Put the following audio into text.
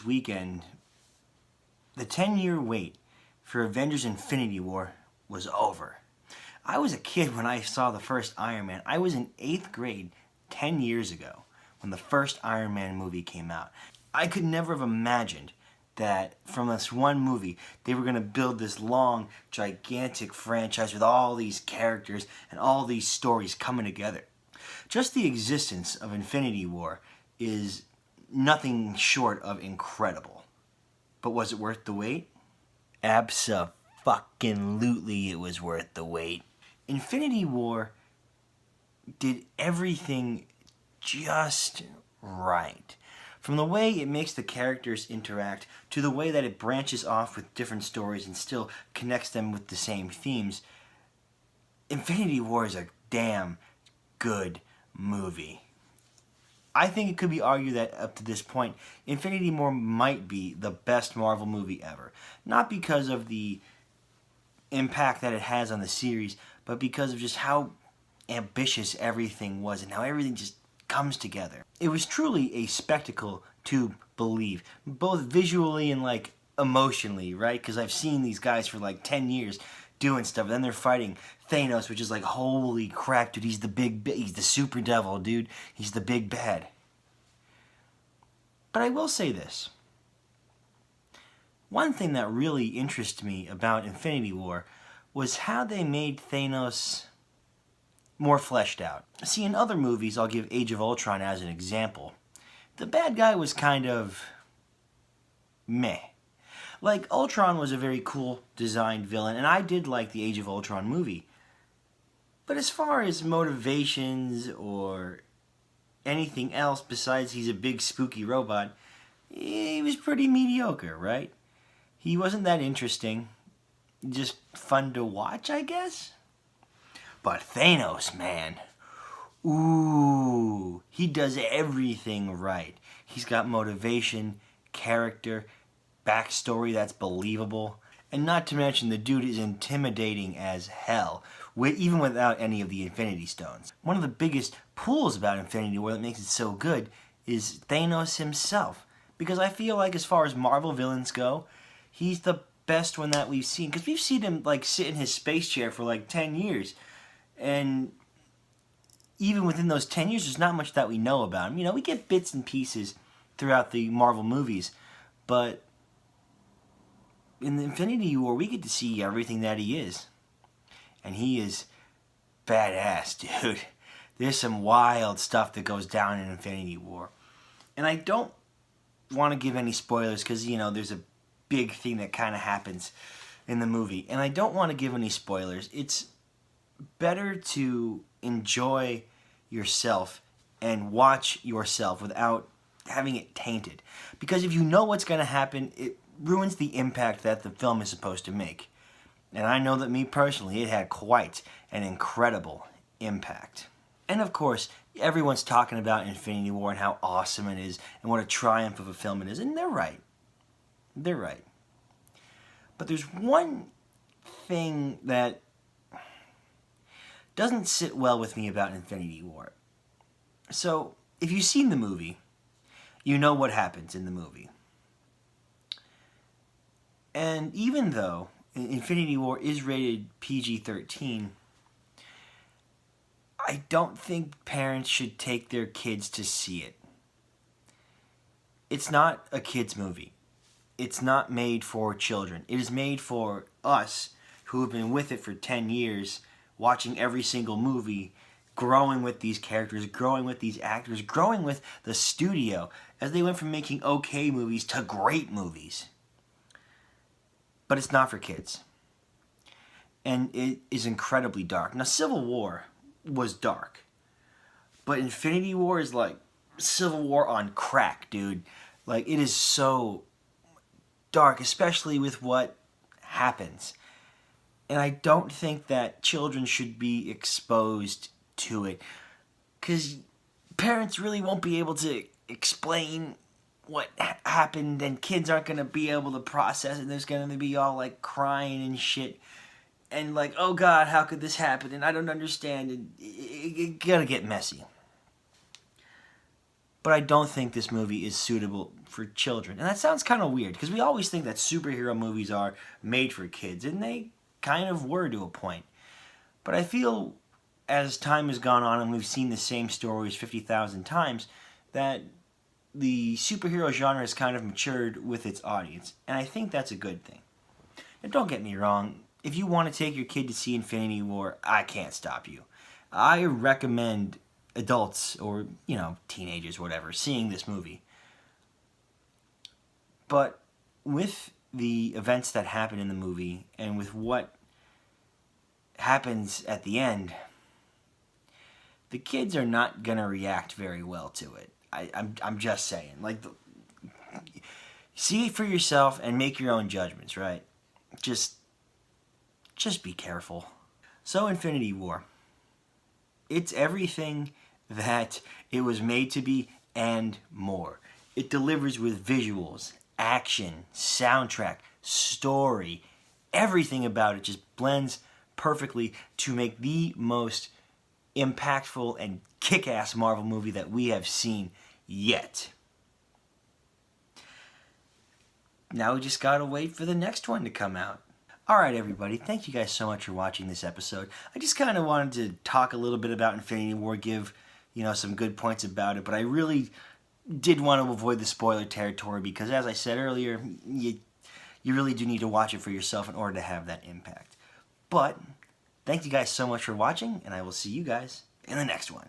this weekend, the 10-year wait for Avengers Infinity War was over. I was a kid when I saw the first Iron Man. I was in 8th grade 10 years ago when the first Iron Man movie came out. I could never have imagined that from this one movie they were going to build this long, gigantic franchise with all these characters and all these stories coming together. Just the existence of Infinity War is nothing short of incredible. But was it worth the wait? Abso-fucking-lutely it was worth the wait. Infinity War did everything just right. From the way it makes the characters interact, to the way that it branches off with different stories and still connects them with the same themes, Infinity War is a damn good movie. I think it could be argued that up to this point, Infinity War might be the best Marvel movie ever. Not because of the impact that it has on the series, but because of just how ambitious everything was and how everything just comes together. It was truly a spectacle to believe, both visually and like emotionally, right? Because I've seen these guys for like 10 years doing stuff, and then they're fighting Thanos, which is like, holy crap, dude, he's the super devil, dude. He's the big bad. But I will say this. One thing that really interested me about Infinity War was how they made Thanos more fleshed out. See, in other movies, I'll give Age of Ultron as an example, the bad guy was kind of meh. Like, Ultron was a very cool designed villain, and I did like the Age of Ultron movie. But as far as motivations or anything else besides he's a big spooky robot, he was pretty mediocre, right? He wasn't that interesting. Just fun to watch, I guess? But Thanos, man. Ooh, he does everything right. He's got motivation, character, backstory that's believable. And not to mention, the dude is intimidating as hell, even without any of the Infinity Stones. One of the biggest pulls about Infinity War that makes it so good is Thanos himself. Because I feel like as far as Marvel villains go, he's the best one that we've seen. Because we've seen him like sit in his space chair for like 10 years. And even within those 10 years, there's not much that we know about him. You know, we get bits and pieces throughout the Marvel movies. But in the Infinity War, we get to see everything that he is. And he is badass, dude. There's some wild stuff that goes down in Infinity War. And I don't want to give any spoilers because, you know, there's a big thing that kind of happens in the movie. And I don't want to give any spoilers. It's better to enjoy yourself and watch yourself without having it tainted. Because if you know what's going to happen, it ruins the impact that the film is supposed to make. And I know that me personally, it had quite an incredible impact. And of course, everyone's talking about Infinity War and how awesome it is and what a triumph of a film it is. And they're right. They're right. But there's one thing that doesn't sit well with me about Infinity War. So, if you've seen the movie, you know what happens in the movie. And even though Infinity War is rated PG-13, I don't think parents should take their kids to see it. It's not a kids' movie. It's not made for children. It is made for us who have been with it for 10 years, watching every single movie, growing with these characters, growing with these actors, growing with the studio as they went from making okay movies to great movies. But it's not for kids. And it is incredibly dark. Now, Civil War was dark. But Infinity War is like Civil War on crack, dude. Like, it is so dark, especially with what happens. And I don't think that children should be exposed to it. Because parents really won't be able to explain what happened, and kids aren't going to be able to process it. There's going to be all like crying and shit. And like, oh God, how could this happen? And I don't understand. And it's going to get messy. But I don't think this movie is suitable for children. And that sounds kind of weird because we always think that superhero movies are made for kids, and they kind of were to a point. But I feel as time has gone on and we've seen the same stories 50,000 times, that the superhero genre has kind of matured with its audience. And I think that's a good thing. And don't get me wrong, if you want to take your kid to see Infinity War, I can't stop you. I recommend adults or, teenagers, whatever, seeing this movie. But with the events that happen in the movie and with what happens at the end, the kids are not going to react very well to it. I'm just saying. See it for yourself and make your own judgments, right? Just be careful. So Infinity War. It's everything that it was made to be and more. It delivers with visuals, action, soundtrack, story. Everything about it just blends perfectly to make the most impactful and kick-ass Marvel movie that we have seen yet. Now we just gotta wait for the next one to come out. Alright everybody, thank you guys so much for watching this episode. I just kind of wanted to talk a little bit about Infinity War, give some good points about it, but I really did want to avoid the spoiler territory because, as I said earlier, you really do need to watch it for yourself in order to have that impact. But thank you guys so much for watching, and I will see you guys in the next one.